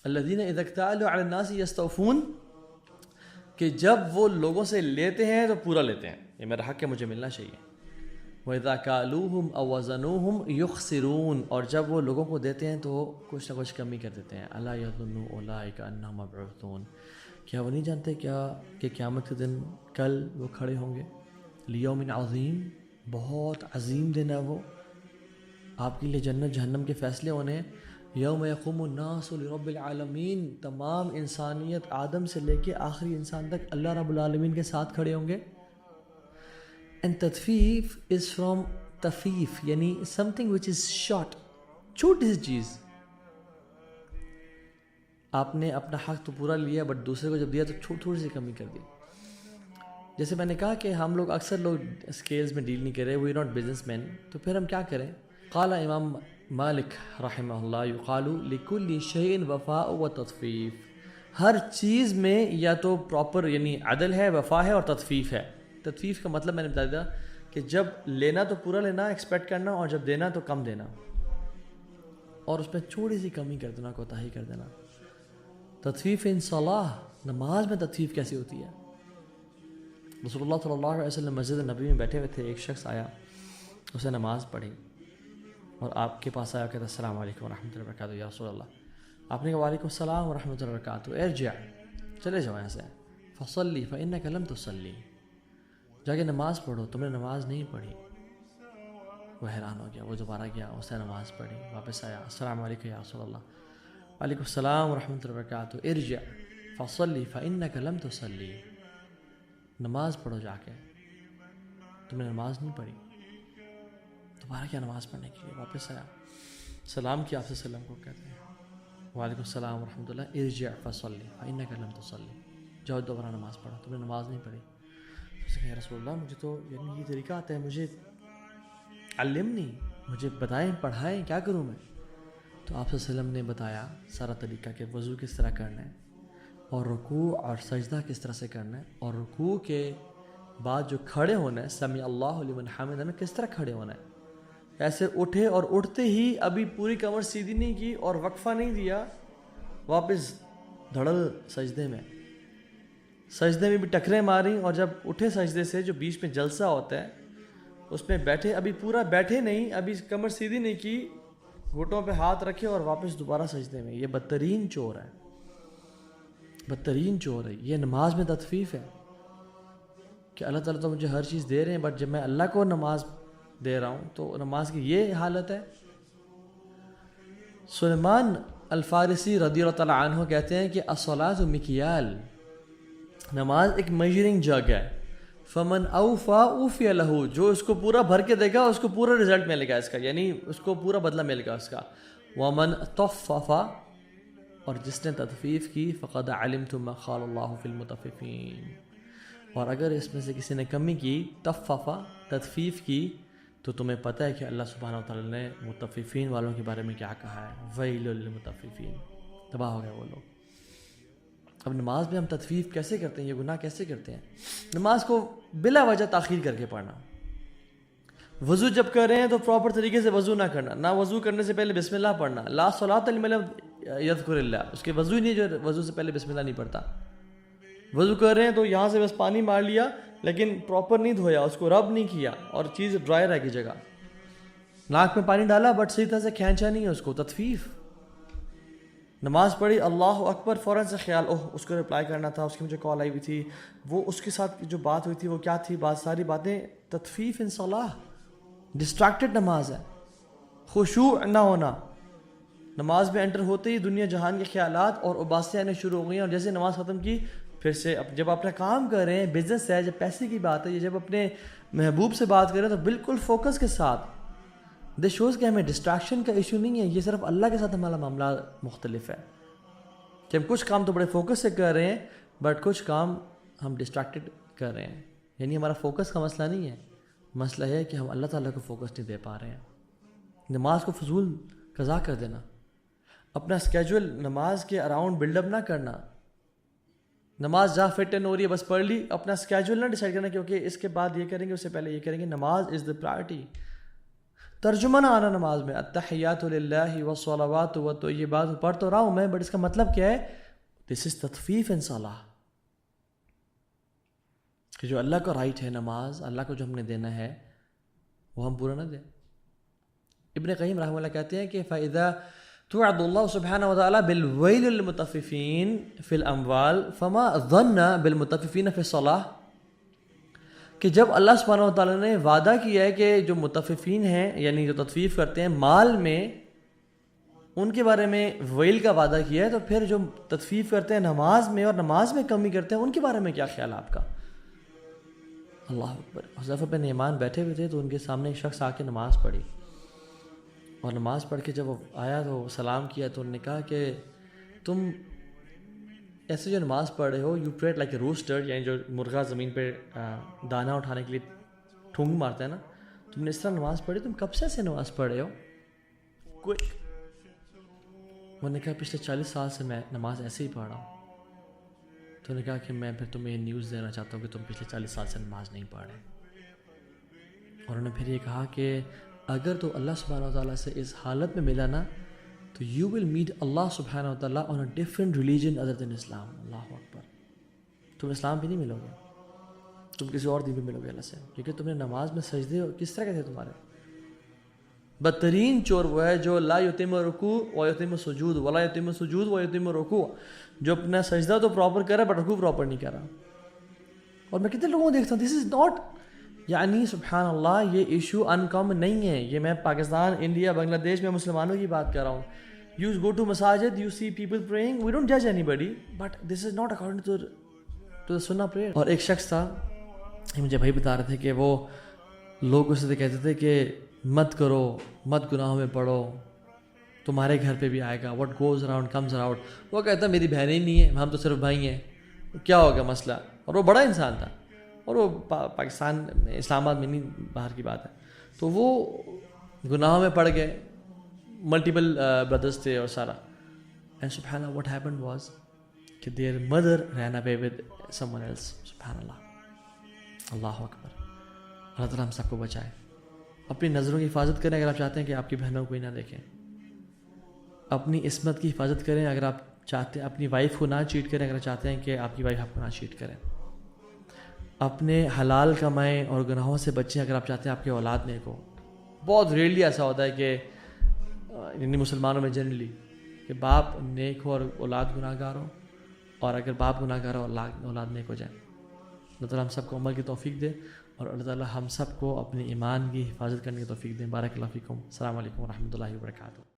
الذین اذا اکتالوا علی الناس یستوفون، کہ جب وہ لوگوں سے لیتے ہیں تو پورا لیتے ہیں، یہ میرا حق ہے، مجھے ملنا چاہیے. وَإِذَا كَالُوهُمْ أَوْ وَزَنُوهُمْ يُخْسِرُونَ، اور جب وہ لوگوں کو دیتے ہیں تو کچھ نہ کچھ کمی کر دیتے ہیں. أَلَا يَظُنُّ أُولَٰئِكَ أَنَّهُم مَّبْعُوثُونَ، کیا وہ نہیں جانتے کیا کہ قیامت کے دن کل وہ کھڑے ہوں گے. لِيَوْمٍ عَظِيمٍ، بہت عظیم دن ہے وہ، آپ کے لیے جنت جہنم کے فیصلے ہونے ہیں. یوم یقوم الناس لرب العالمین، تمام انسانیت آدم سے لے کے آخری انسان تک اللہ رب العالمین کے ساتھ کھڑے ہوں گے. اینڈ تطفیف از فرام تفیف، یعنی something which is short، چھوٹی سی چیز. آپ نے اپنا حق تو پورا لیا بٹ دوسرے کو جب دیا تو تھوڑی سی کمی کر دی. جیسے میں نے کہا کہ ہم لوگ اکثر لوگ اسکیلز میں ڈیل نہیں کرے، وی ناٹ بزنس مین، تو پھر ہم کیا کریں. قال امام مالک رحمہ اللہ یقال لکل شیء وفاء و تطفیف، ہر چیز میں یا تو پراپر یعنی عدل ہے، وفا ہے اور تطفیف ہے. تطفیف کا مطلب میں نے بتا دیا کہ جب لینا تو پورا لینا ایکسپیکٹ کرنا، اور جب دینا تو کم دینا، اور اس میں تھوڑی سی کمی کر دینا، کوتاہی کر دینا. تطفیف ان صلاح، نماز میں تطفیف کیسی ہوتی ہے. رسول اللہ صلی اللہ علیہ وسلم مسجد نبی میں بیٹھے ہوئے تھے، ایک شخص آیا، اسے نماز پڑھی اور آپ کے پاس آیا، کہتا السلام علیکم ورحمۃ اللہ وبرکاتہ یا رسول اللہ. آپ نے کہا وعلیکم السلام ورحمۃ اللہ وبرکاتہ، ارجع، چلے جاؤ یہاں سے، فصلی فانک لم تصلی، جا کے نماز پڑھو، تم نے نماز نہیں پڑھی. وہ حیران ہو گیا، وہ دوبارہ گیا، اس نے نماز پڑھی، واپس آیا، السلام علیکم یا رسول اللہ، وعلیکم السلام ورحمۃ اللہ وبرکاتہ، ارجع فصلی فانک لم تصلی، نماز پڑھو جا کے، تم نے نماز نہیں پڑھی. دوبارہ کیا نماز پڑھنے کے لیے واپس آیا، سلام کیا آپ سے، سلام کو کہتے ہیں وعلیکم السلام ورحمۃ اللہ، ارجع فصلی فانک لم تصلی، جاؤ دوبارہ نماز پڑھو، تم نے نماز نہیں پڑھی. اس نے کہا یا رسول اللہ مجھے تو یعنی یہ طریقہ آتا ہے، مجھے علمنی، مجھے بتائیں، پڑھائیں، کیا کروں میں. تو آپ صلی اللہ علیہ وسلم نے بتایا سارا طریقہ کہ وضو کس طرح کرنا ہے، اور رکوع اور سجدہ کس طرح سے کرنا ہے، اور رکوع کے بعد جو کھڑے ہونا ہے سمیع اللہ لمن حمدہ میں کس طرح کھڑے ہونا ہے. ایسے اٹھے اور اٹھتے ہی ابھی پوری کمر سیدھی نہیں کی اور وقفہ نہیں دیا، واپس دھڑل سجدے میں، سجدے میں بھی ٹکریں ماری، اور جب اٹھے سجدے سے جو بیچ میں جلسہ ہوتا ہے اس میں بیٹھے، ابھی پورا بیٹھے نہیں، ابھی کمر سیدھی نہیں کی، گھٹوں پہ ہاتھ رکھے اور واپس دوبارہ سجدے میں. یہ بدترین چور ہے، بدترین چور ہے. یہ نماز میں تطفیف ہے کہ اللہ تعالیٰ تو مجھے ہر چیز دے رہے ہیں، بٹ جب میں اللہ کو نماز دے رہا ہوں تو نماز کی یہ حالت ہے. سلیمان الفارسی رضی اللہ تعالیٰ عنہ کہتے ہیں کہ الصلاۃ مکیال، نماز ایک میجرنگ جگ ہے. فمن اوفا اوفی لہ، جو اس کو پورا بھر کے دے گا اس کو پورا رزلٹ ملے گا اس کا، یعنی اس کو پورا بدلہ ملے گا اس کا. ومن طففا، اور جس نے تطفیف کی، فقد علمت ما قال اللہ فی المطففین، اور اگر اس میں سے کسی نے کمی کی، طففا تطفیف کی، تو تمہیں پتہ ہے کہ اللہ سبحانہ وتعالیٰ نے مطففین والوں کے بارے میں کیا کہا ہے، ویل للمطففین، تباہ ہو گئے وہ لوگ. اب نماز میں ہم تطفیف کیسے کرتے ہیں، یہ گناہ کیسے کرتے ہیں. نماز کو بلا وجہ تاخیر کر کے پڑھنا. وضو جب کر رہے ہیں تو پراپر طریقے سے وضو نہ کرنا، نہ وضو کرنے سے پہلے بسم اللہ پڑھنا. لا صلاۃ لمن لم یذکر اللہ، اس کے وضو ہی نہیں جو وضو سے پہلے بسم اللہ نہیں پڑھتا. وضو کر رہے ہیں تو یہاں سے بس پانی مار لیا لیکن پراپر نہیں دھویا، اس کو رب نہیں کیا اور چیز ڈرائی رہ گئی جگہ. ناک میں پانی ڈالا بٹ صحیح طرح سے کھینچا نہیں ہے اس کو، تطفیف. نماز پڑھی، اللہ اکبر، فوراً سے خیال، اوہ اس کو رپلائی کرنا تھا، اس کی مجھے کال آئی ہوئی تھی، وہ اس کے ساتھ جو بات ہوئی تھی وہ کیا تھی، ساری باتیں. تطفیف ان صلاح، ڈسٹریکٹڈ نماز ہے. خشوع نہ ہونا، نماز میں انٹر ہوتے ہی دنیا جہان کے خیالات اور اباسیں آنے شروع ہو گئی ہیں، اور جیسے نماز ختم کی پھر سے جب اپنا کام کر رہے ہیں، بزنس ہے، جب پیسے کی بات ہے، یا جب اپنے محبوب سے بات کر رہے ہیں تو بالکل فوکس کے ساتھ. دس شوز کہ ہمیں ڈسٹریکشن کا ایشو نہیں ہے، یہ صرف اللہ کے ساتھ ہمارا معاملہ مختلف ہے کہ ہم کچھ کام تو بڑے فوکس سے کر رہے ہیں بٹ کچھ کام ہم ڈسٹریکٹڈ کر رہے ہیں. یعنی ہمارا فوکس کا مسئلہ نہیں ہے، مسئلہ ہے کہ ہم اللہ تعالیٰ کو فوکس نہیں دے پا رہے ہیں. نماز کو فضول قضا کر دینا، اپنا اسکیجول نماز کے اراؤنڈ بلڈ اپ نہ کرنا. نماز جہاں فٹ اینڈ ہو رہی ہے بس پڑھ لی، اپنا اسکیجول نہ ڈیسائیڈ کرنا کہ اوکے اس کے بعد یہ کریں گے، اس سے پہلے یہ کریں گے. نماز از دا پرائرٹی. ترجمہ نہ آنا نماز میں، التحیات للہ والصلوات والطیبات پڑھ تو رہا ہوں میں، بٹ اس کا مطلب کیا ہے؟ دس از تطفیف ان صلاح، کہ جو اللہ کا رائٹ ہے نماز، اللہ کو جو ہم نے دینا ہے وہ ہم پورا نہ دیں۔ ابن قیم رحمہ اللہ کہتے ہیں کہ فَإِذَا توعد اللہ سبحانہ وتعالی بالویل للمطففین فی الاموال فما ظن بالمطففین فی الصلاح، کہ جب اللہ سبحانہ وتعالی نے وعدہ کیا ہے کہ جو مطففین ہیں یعنی جو تطفیف کرتے ہیں مال میں، ان کے بارے میں ویل کا وعدہ کیا ہے، تو پھر جو تطفیف کرتے ہیں نماز میں اور نماز میں کمی کرتے ہیں ان کے بارے میں کیا خیال ہے آپ کا؟ اللہ اکبر۔ حذیفہ بن یمان بیٹھے ہوئے تھے تو ان کے سامنے ایک شخص آ کے نماز پڑھی، اور نماز پڑھ کے جب وہ آیا تو سلام کیا تو انہوں نے کہا کہ تم ایسے جو نماز پڑھ رہے ہو، you prayed like a rooster, یعنی جو مرغا زمین پہ دانہ اٹھانے کے لیے ٹھونگ مارتا ہے نا، تم نے اس طرح نماز پڑھی، تم کب سے ایسے نماز پڑھ رہے ہو؟ کوئک۔ انہوں نے کہا پچھلے 40 سال سے میں نماز ایسے ہی پڑھ رہا ہوں۔ تو انہوں نے کہا کہ میں پھر تمہیں یہ نیوز دینا چاہتا ہوں کہ تم پچھلے 40 سال سے نماز نہیں پڑھ رہے۔ اور انہوں نے پھر یہ کہا کہ اگر تو اللہ سبحانہ وتعالیٰ سے اس حالت میں ملا نا تو یو ول میٹ اللہ سبحانہ وتعالیٰ آن اے ڈفرنٹ ریلیجن ادر دین اسلام۔ اللہ اکبر۔ تم اسلام بھی نہیں ملو گے، تم کسی اور دین بھی ملو گے اللہ سے، کیونکہ تم نے نماز میں سجدے کس طرح کے تھے تمہارے؟ بدترین چور وہ ہے جو لا یتم رکوع و یتم سجود ولا یتم سجود و یتم رکوع، جو اپنا سجدہ تو پراپر کر رہا ہے بٹ رکوع پراپر نہیں کر رہا۔ اور میں کتنے لوگوں کو دیکھتا ہوں، دس از ناٹ، یعنی سبحان اللہ یہ ایشو ان کامن نہیں ہے، یہ میں پاکستان، انڈیا، بنگلہ دیش میں مسلمانوں کی بات کر رہا ہوں۔ یو گو ٹو مساجد، you see people praying, we don't جج anybody, but this is not according to سنہ پریئر۔ اور ایک شخص تھا، مجھے بھائی بتا رہے تھے کہ وہ لوگ اس سے کہتے تھے کہ مت کرو، مت گناہوں میں پڑو، تمہارے گھر پہ بھی آئے گا، what goes around comes around. وہ کہتا میری بہنیں ہی نہیں ہیں، ہم تو صرف بھائی ہیں، کیا ہوگا مسئلہ؟ اور وہ بڑا انسان تھا، اور وہ پاکستان اسلام آباد میں نہیں، باہر کی بات ہے۔ تو وہ گناہوں میں پڑ گئے، ملٹیپل بردرس تھے اور سارا، اینڈ سبحان اللہ واٹ ہیپنڈ واز کہ their mother ran away with someone else. سبحان اللہ، اللہ اکبر۔ اللہ تعالیٰ ہم سب کو بچائے۔ اپنی نظروں کی حفاظت کریں اگر آپ چاہتے ہیں کہ آپ کی بہنوں کو ہی نہ دیکھیں، اپنی عصمت کی حفاظت کریں اگر آپ چاہتے ہیں، اپنی وائف کو نہ چیٹ کریں اگر چاہتے ہیں کہ آپ کی وائف آپ کو نہ چیٹ کریں، اپنے حلال کمائیں اور گناہوں سے بچیں اگر آپ چاہتے ہیں آپ کی اولاد نیک ہو۔ بہت ریئرلی ایسا ہوتا ہے کہ یعنی مسلمانوں میں جنرلی کہ باپ نیک ہو اور اولاد گناہ گار ہو، اور اگر باپ گناہ گار ہو اولاد نیک ہو جائے۔ اللہ تعالیٰ ہم سب کو عمل کی توفیق دے، اور اللہ تعالیٰ ہم سب کو اپنے ایمان کی حفاظت کرنے کی توفیق دیں۔ بارک اللہ فیکم۔ السلام علیکم ورحمۃ اللہ وبرکاتہ۔